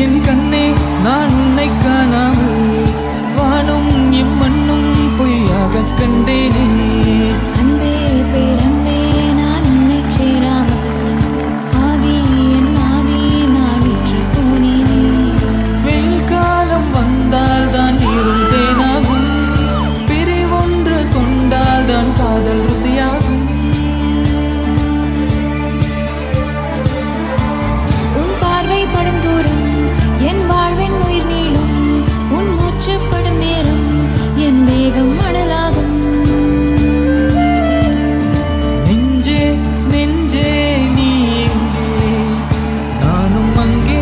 என் கண்ணே நான் உன்னை காணாமல் வானும் இம்மண்ணும் பொய்யாக கண்டேனே. அன்பே பேரன்பே நான் உன்னை சேராமல் ஆவி என் ஆவி நான் இன்று போனேனே. வெயில் காலம் வந்தால் தான் நீரும் தேனாகும், பிரிவொன்று கொண்டால் தான் காதல் ருசியாகும். உன் பார்வை படும் தூரம் என் வாழ்வின் உயிர் நீளும், உன் மூச்சுப்படும் நேரம் என் தேகம் மணலாகும். நெஞ்சே நெஞ்சே நீ எங்கே, நானும் அங்கே,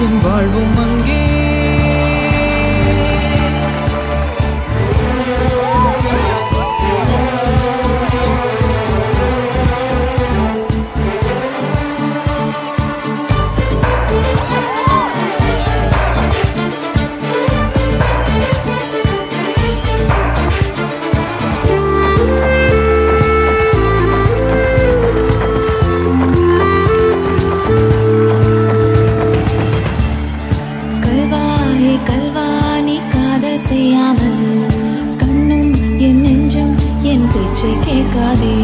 என் வாழ்வும் அங்கே. செய்யாமல் கண்ணும் என் நெஞ்சும் என் பேச்சை கேட்காதே.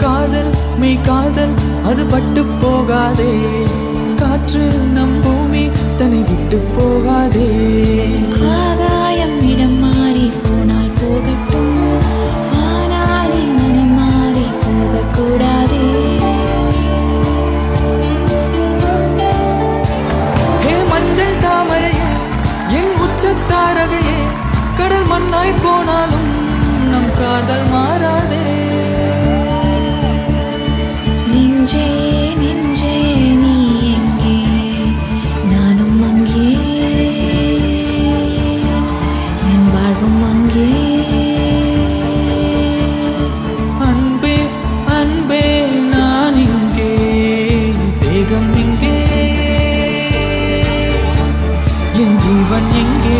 காதல் மெய் காதல் அது பட்டு போகாதே, காற்று நம் பூமி தன்னை விட்டு போகாதே. ஆகாயம் இடம் மாறி போனால் போகட்டும், ஆனால் என் மனம் மாறி போகக்கூடாதே. ஹே மஞ்சள் தாமரையே என் உச்சத்தாரகையே, கடல் மண்ணாய் போனாலும் நம் காதல் மாறாதே. நெஞ்சே நெஞ்சே நீ எங்கே, நானும் அங்கே, என் வாழ்வும் அங்கே. அன்பே அன்பே நான் இங்கே, தேகம் இங்கே, என் ஜீவன் எங்கே.